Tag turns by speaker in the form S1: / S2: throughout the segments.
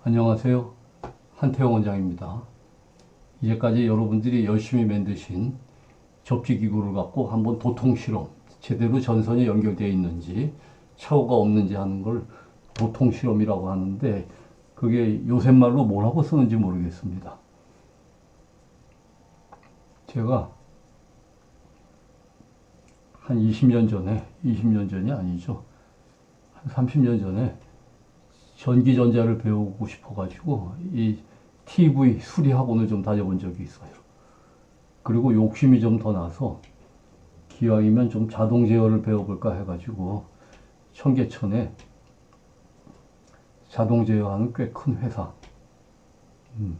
S1: 안녕하세요. 한태영 원장입니다. 이제까지 여러분들이 열심히 만드신 접지기구를 갖고 한번 도통실험, 제대로 전선이 연결되어 있는지, 착오가 없는지 하는 걸 도통실험이라고 하는데, 그게 요새 말로 뭐라고 쓰는지 모르겠습니다. 제가 한 20년 전에, 20년 전이 아니죠. 한 30년 전에 전기전자를 배우고 싶어가지고, 이 TV 수리학원을 좀 다녀본 적이 있어요. 그리고 욕심이 좀 더 나서 기왕이면 좀 자동 제어를 배워볼까 해가지고 청계천에 자동 제어하는 꽤 큰 회사,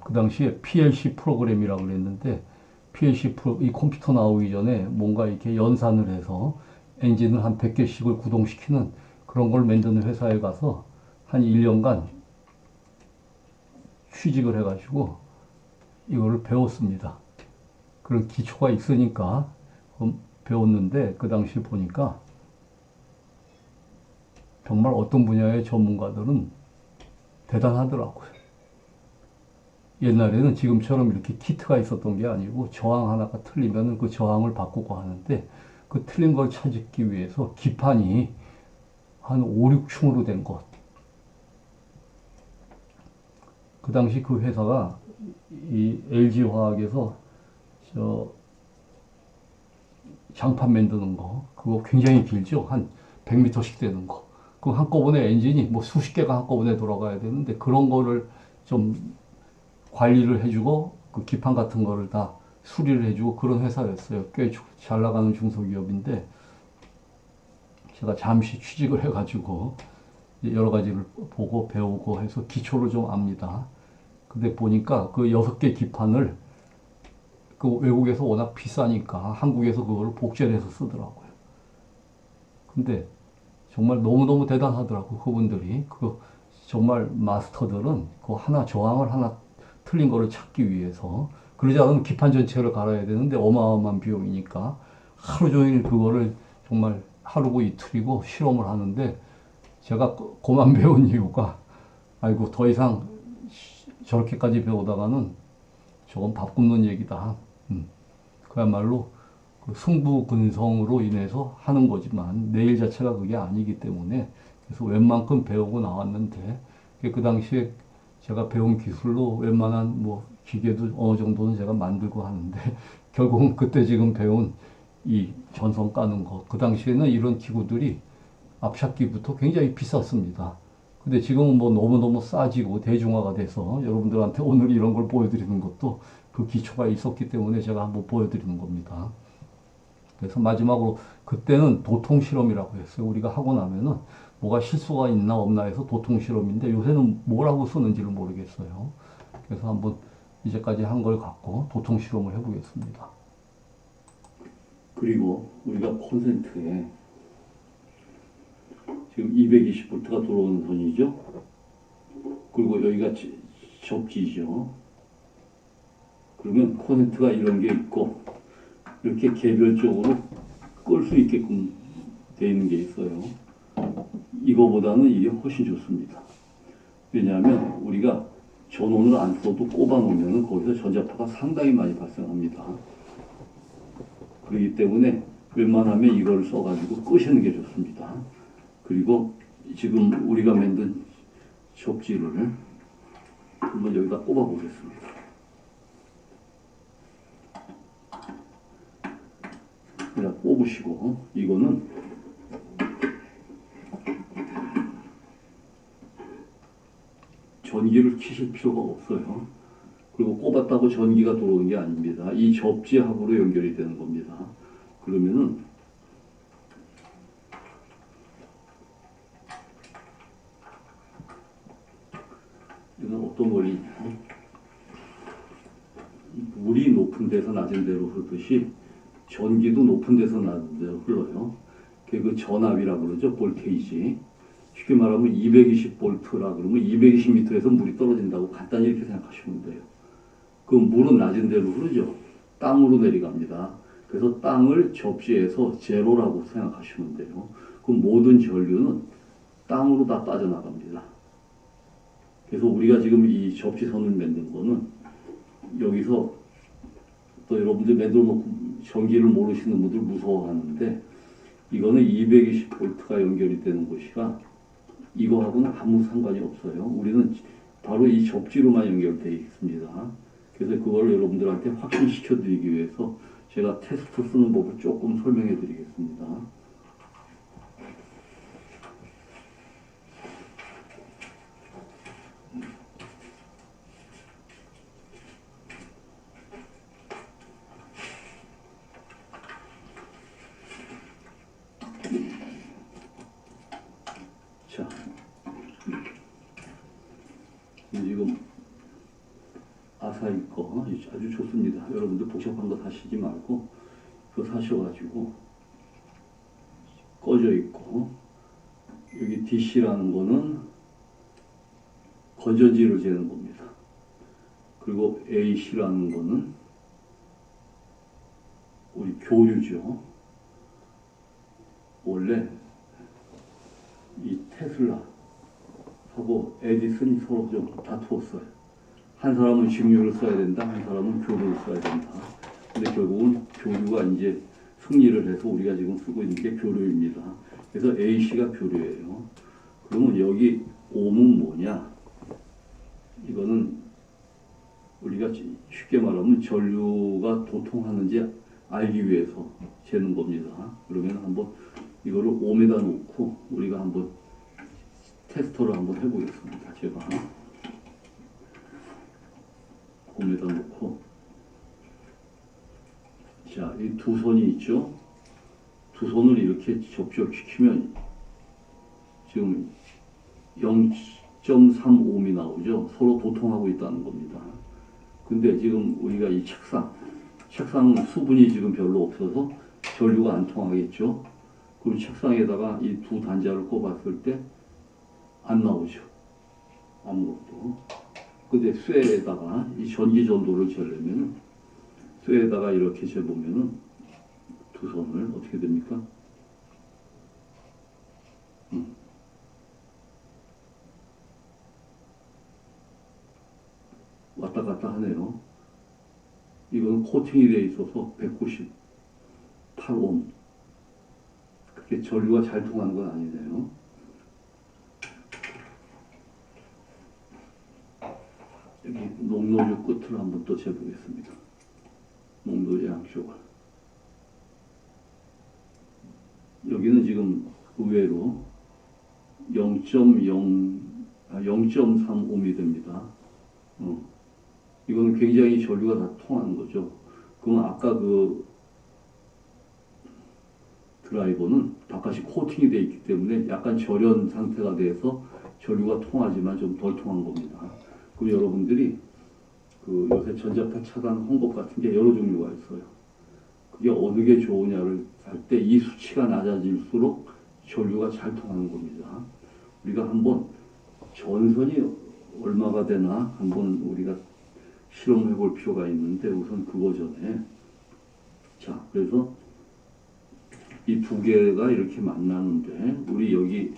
S1: 그 당시에 PLC 프로그램이라고 그랬는데 이 컴퓨터 나오기 전에 뭔가 이렇게 연산을 해서 엔진을 한 100개씩을 구동시키는 그런 걸 만드는 회사에 가서 한 1년간 취직을 해가지고 이거를 배웠습니다. 그런 기초가 있으니까 배웠는데 그 당시 보니까 정말 어떤 분야의 전문가들은 대단하더라고요. 옛날에는 지금처럼 이렇게 키트가 있었던 게 아니고 저항 하나가 틀리면 그 저항을 바꾸고 하는데 그 틀린 걸 찾기 위해서 기판이 한 5, 6층으로 된 것. 그 당시 그 회사가 이 LG화학에서 저 장판 만드는 거 그거 굉장히 길죠. 한 100m씩 되는 거. 그 한꺼번에 엔진이 뭐 수십 개가 한꺼번에 돌아가야 되는데 그런 거를 좀 관리를 해주고 그 기판 같은 거를 다 수리를 해주고 그런 회사였어요. 꽤 잘 나가는 중소기업인데 제가 잠시 취직을 해가지고 여러 가지를 보고 배우고 해서 기초를 좀 압니다. 근데 보니까 그 6개 기판을 그 외국에서 워낙 비싸니까 한국에서 그걸 복제를 해서 쓰더라고요. 근데 정말 너무너무 대단하더라고 그분들이. 그 정말 마스터들은 그 하나 저항을 하나 틀린 거를 찾기 위해서 그러지 않으면 기판 전체를 갈아야 되는데 어마어마한 비용이니까 하루 종일 그거를 정말 하루고 이틀이고 실험을 하는데 제가 그만 배운 이유가 아이고 더 이상 저렇게까지 배우다가는 저건 밥 굶는 얘기다. 그야말로 그 승부근성으로 인해서 하는 거지만 내일 자체가 그게 아니기 때문에 그래서 웬만큼 배우고 나왔는데 그 당시에 제가 배운 기술로 웬만한 뭐 기계도 어느 정도는 제가 만들고 하는데 결국은 그때 지금 배운 이 전선 까는 거 그 당시에는 이런 기구들이 앞찾기부터 굉장히 비쌌습니다. 근데 지금은 뭐 너무너무 싸지고 대중화가 돼서 여러분들한테 오늘 이런 걸 보여드리는 것도 그 기초가 있었기 때문에 제가 한번 보여드리는 겁니다. 그래서 마지막으로 그때는 도통 실험이라고 했어요. 우리가 하고 나면은 뭐가 실수가 있나 없나 해서 도통 실험인데 요새는 뭐라고 쓰는지를 모르겠어요. 그래서 한번 이제까지 한 걸 갖고 도통 실험을 해보겠습니다. 그리고 우리가 콘센트에 지금 220V가 들어오는 선이죠. 그리고 여기가 접지죠. 그러면 콘센트가 이런 게 있고 이렇게 개별적으로 끌 수 있게끔 되어 있는 게 있어요. 이거보다는 이게 훨씬 좋습니다. 왜냐하면 우리가 전원을 안 써도 꼽아 놓으면 거기서 전자파가 상당히 많이 발생합니다. 그렇기 때문에 웬만하면 이걸 써가지고 끄시는 게 좋습니다. 그리고 지금 우리가 만든 접지를 한번 여기다 꼽아 보겠습니다. 그냥 꼽으시고 이거는 전기를 켜실 필요가 없어요. 그리고 꼽았다고 전기가 들어오는 게 아닙니다. 이 접지하고로 연결이 되는 겁니다. 그러면은 이건 어떤 원리냐? 물이 높은 데서 낮은 데로 흐르듯이 전기도 높은 데서 낮은 데로 흘러요. 그게 그 전압이라고 그러죠. 볼테이지. 쉽게 말하면 220V라 그러면 220m에서 물이 떨어진다고 간단히 이렇게 생각하시면 돼요. 그 물은 낮은 데로 흐르죠. 땅으로 내려갑니다. 그래서 땅을 접지해서 제로라고 생각하시면 돼요. 그 모든 전류는 땅으로 다 빠져나갑니다. 그래서 우리가 지금 이 접지선을 만든 거는 여기서 또 여러분들 만들어 놓고 전기를 모르시는 분들 무서워하는데 이거는 220V가 연결이 되는 곳이라 이거하고는 아무 상관이 없어요. 우리는 바로 이 접지로만 연결되어 있습니다. 그래서 그걸 여러분들한테 확신시켜 드리기 위해서 제가 테스트 쓰는 법을 조금 설명해 드리겠습니다. 자, 지금 아사히 거 아주 좋습니다. 여러분들 복잡한 거 사시지 말고 그거 사셔가지고 꺼져 있고 여기 DC라는 거는 건전지를 재는 겁니다. 그리고 AC라는 거는 우리 교류죠. 원래 이 테슬라하고 에디슨이 서로 좀 다투었어요. 한 사람은 직류를 써야 된다, 한 사람은 교류를 써야 된다. 근데 결국은 교류가 이제 승리를 해서 우리가 지금 쓰고 있는 게 교류입니다. 그래서 AC가 교류예요. 그러면 여기 옴은 뭐냐? 이거는 우리가 쉽게 말하면 전류가 도통하는지 알기 위해서 재는 겁니다. 그러면 한번 이거를 옴에다 놓고 우리가 한번 테스터를 한번 해보겠습니다. 제가 옴에다 놓고 자, 이 두 선이 있죠. 두 선을 이렇게 접촉시키면 지금 0.3옴이 나오죠. 서로 도통하고 있다는 겁니다. 근데 지금 우리가 이 책상은 수분이 지금 별로 없어서 전류가 안 통하겠죠. 그럼 책상에다가 이 두 단자를 꼽았을 때 안 나오죠. 아무것도. 근데 쇠에다가 이 전기 전도를 재려면 쇠에다가 이렇게 재보면은 두 선을 어떻게 됩니까? 왔다 갔다 하네요. 이거는 코팅이 되어 있어서 198옴. 그렇게 전류가 잘 통하는 건 아니네요. 여기 녹노즐 끝을 한번 또 재보겠습니다. 녹노즐 양쪽을. 여기는 지금 의외로 0.3옴이 됩니다. 이거는 굉장히 전류가 다 통하는 거죠. 그럼 아까 그 드라이버는 바깥이 코팅이 되어 있기 때문에 약간 절연 상태가 돼서 전류가 통하지만 좀 덜 통한 겁니다. 그럼 여러분들이 그 요새 전자파 차단 홍법 같은 게 여러 종류가 있어요. 그게 어느 게 좋으냐를 할 때 이 수치가 낮아질수록 전류가 잘 통하는 겁니다. 우리가 한번 전선이 얼마가 되나 한번 우리가 실험해 볼 필요가 있는데 우선 그거 전에 자, 그래서 이 두 개가 이렇게 만나는데 우리 여기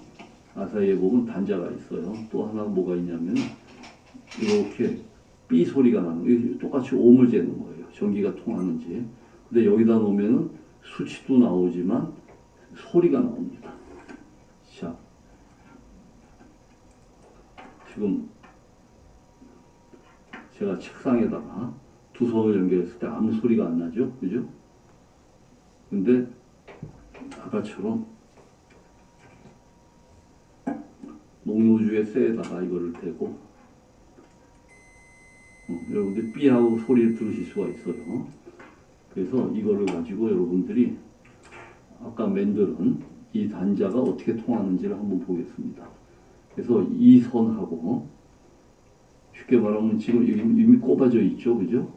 S1: 아사히에 보면 단자가 있어요. 또 하나 뭐가 있냐면 이렇게 삐 소리가 나는 거. 똑같이 옴을 재는 거예요. 전기가 통하는지. 근데 여기다 놓으면은 수치도 나오지만 소리가 나옵니다. 자, 지금 제가 책상에다가 두 손을 연결했을 때 아무 소리가 안 나죠? 그죠? 근데 아까처럼 녹노즐의 쇠에다가 이거를 대고 여러분들 삐하고 소리를 들으실 수가 있어요. 그래서 이거를 가지고 여러분들이 아까 만든 이 단자가 어떻게 통하는지를 한번 보겠습니다. 그래서 이 선하고 쉽게 말하면 지금 이미 꼽아져 있죠, 그죠?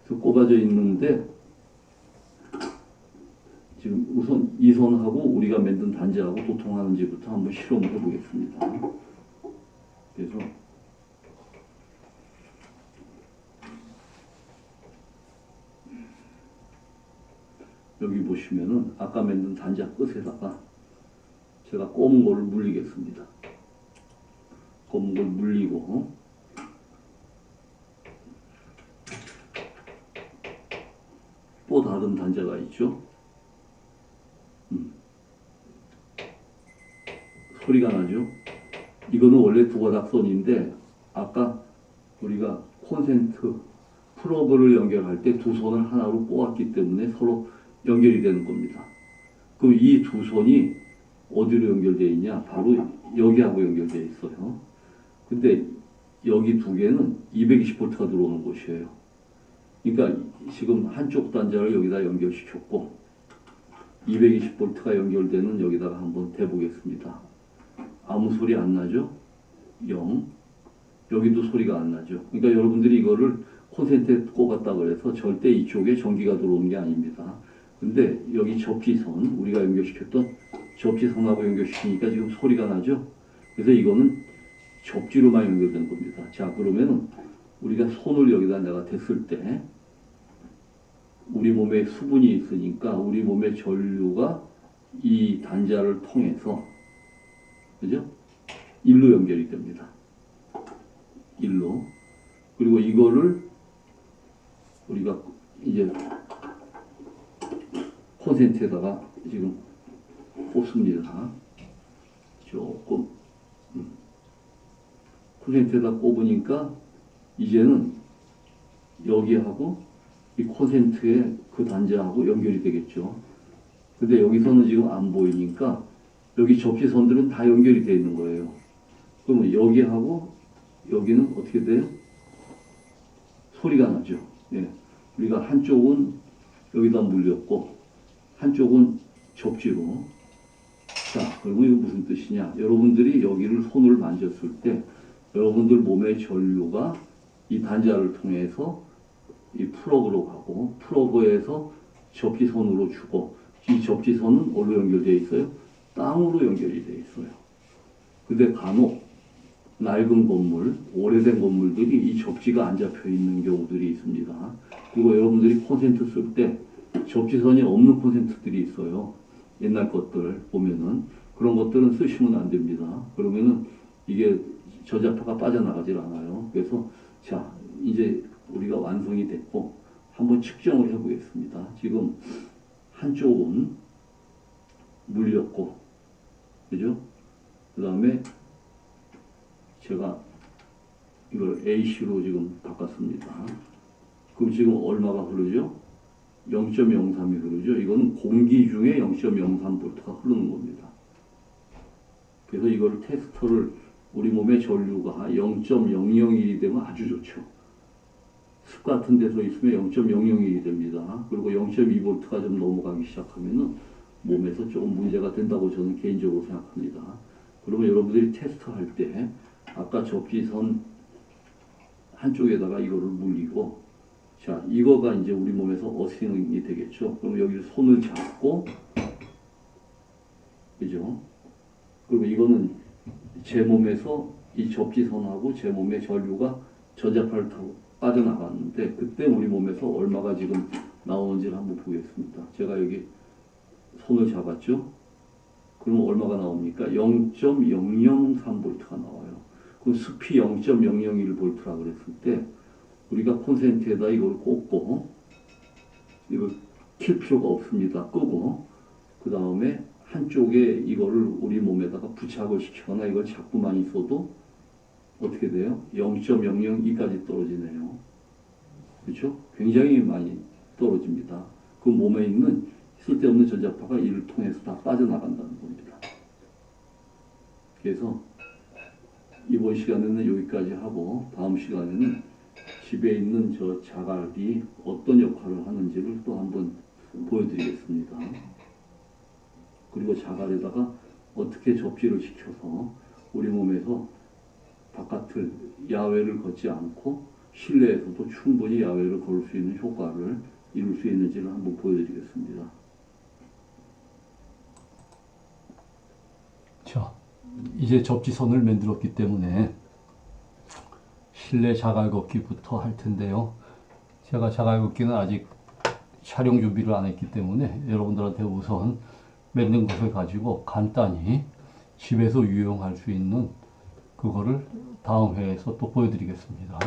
S1: 그래서 꼽아져 있는데 지금 우선 이 선하고 우리가 만든 단자하고 도통하는지부터 한번 실험을 해보겠습니다. 그래서 여기 보시면은 아까 만든 단자 끝에다가 제가 꼽은 거를 물리겠습니다. 검은 걸 물리고 또 다른 단자가 있죠. 소리가 나죠. 이거는 원래 두가닥선인데 아까 우리가 콘센트 플러그를 연결할 때 두 손을 하나로 꼬았기 때문에 서로 연결이 되는 겁니다. 그럼 이 두 손이 어디로 연결되어 있냐? 바로 여기하고 연결되어 있어요. 근데 여기 두 개는 220V가 들어오는 곳이에요. 그러니까 지금 한쪽 단자를 여기다 연결시켰고 220V가 연결되는 여기다가 한번 대보겠습니다. 아무 소리 안 나죠? 0. 여기도 소리가 안 나죠. 그러니까 여러분들이 이거를 콘센트에 꽂았다 그래서 절대 이쪽에 전기가 들어오는 게 아닙니다. 근데 여기 접지선, 우리가 연결시켰던 접지선하고 연결시키니까 지금 소리가 나죠? 그래서 이거는 접지로만 연결된 겁니다. 자, 그러면 우리가 손을 여기다 내가 댔을 때 우리 몸에 수분이 있으니까 우리 몸의 전류가 이 단자를 통해서, 그죠? 일로 연결이 됩니다. 일로. 그리고 이거를 우리가 이제 콘센트에다가 지금 꽂습니다. 조금 콘센트에다 꼽으니까 이제는 여기하고 이 콘센트의 그 단자하고 연결이 되겠죠. 근데 여기서는 지금 안 보이니까 여기 접지선들은 다 연결이 되어 있는 거예요. 그러면 여기하고 여기는 어떻게 돼요? 소리가 나죠. 예. 우리가 한쪽은 여기다 물렸고 한쪽은 접지로. 자, 그러면 이거 무슨 뜻이냐? 여러분들이 여기를 손을 만졌을 때 여러분들 몸의 전류가 이 단자를 통해서 이 플러그로 가고 플러그에서 접지선으로 주고 이 접지선은 어디로 연결되어 있어요? 땅으로 연결이 되어 있어요. 근데 간혹 낡은 건물, 오래된 건물들이 이 접지가 안 잡혀 있는 경우들이 있습니다. 그리고 여러분들이 콘센트 쓸 때 접지선이 없는 콘센트들이 있어요. 옛날 것들 보면은 그런 것들은 쓰시면 안 됩니다. 그러면은 이게 저자파가 빠져나가질 않아요. 그래서 자, 이제 우리가 완성이 됐고 한번 측정을 해보겠습니다. 지금 한쪽은 물렸고, 그죠? 그 다음에 제가 이걸 AC로 지금 바꿨습니다. 그럼 지금 얼마가 흐르죠? 0.03이 흐르죠. 이거는 공기 중에 0.03V가 흐르는 겁니다. 그래서 이거를 테스터를 우리 몸의 전류가 0.001이 되면 아주 좋죠. 습 같은 데서 있으면 0.001이 됩니다. 그리고 0.2V가 좀 넘어가기 시작하면은 몸에서 조금 문제가 된다고 저는 개인적으로 생각합니다. 그러면 여러분들이 테스트 할 때 아까 접지선 한쪽에다가 이거를 물리고, 자, 이거가 이제 우리 몸에서 어스팅이 되겠죠. 그럼 여기 손을 잡고, 그죠? 그리고 이거는 제 몸에서 이 접지선하고 제 몸의 전류가 전자파를 타고 빠져나갔는데 그때 우리 몸에서 얼마가 지금 나오는지를 한번 보겠습니다. 제가 여기 손을 잡았죠? 그럼 얼마가 나옵니까? 0.003V가 나와요. 그럼 습이 0.001V라 그랬을 때 우리가 콘센트에다 이걸 꽂고 이걸 킬 필요가 없습니다. 끄고 그 다음에 한쪽에 이거를 우리 몸에다가 부착을 시키거나 이걸 자꾸만 있어도 어떻게 돼요? 0.002까지 떨어지네요. 그렇죠? 굉장히 많이 떨어집니다. 그 몸에 있는 쓸데없는 전자파가 이를 통해서 다 빠져나간다는 겁니다. 그래서 이번 시간에는 여기까지 하고 다음 시간에는 집에 있는 저 자갈이 어떤 역할을 하는지를 또 한번 보여드리겠습니다. 그리고 자갈에다가 어떻게 접지를 시켜서 우리 몸에서 바깥을 야외를 걷지 않고 실내에서도 충분히 야외를 걸을 수 있는 효과를 이룰 수 있는지를 한번 보여드리겠습니다. 자, 이제 접지선을 만들었기 때문에 실내 자갈 걷기부터 할 텐데요. 제가 자갈 걷기는 아직 촬영 준비를 안 했기 때문에 여러분들한테 우선 만든 것을 가지고 간단히 집에서 유용할 수 있는 그거를 다음 회에서 또 보여드리겠습니다.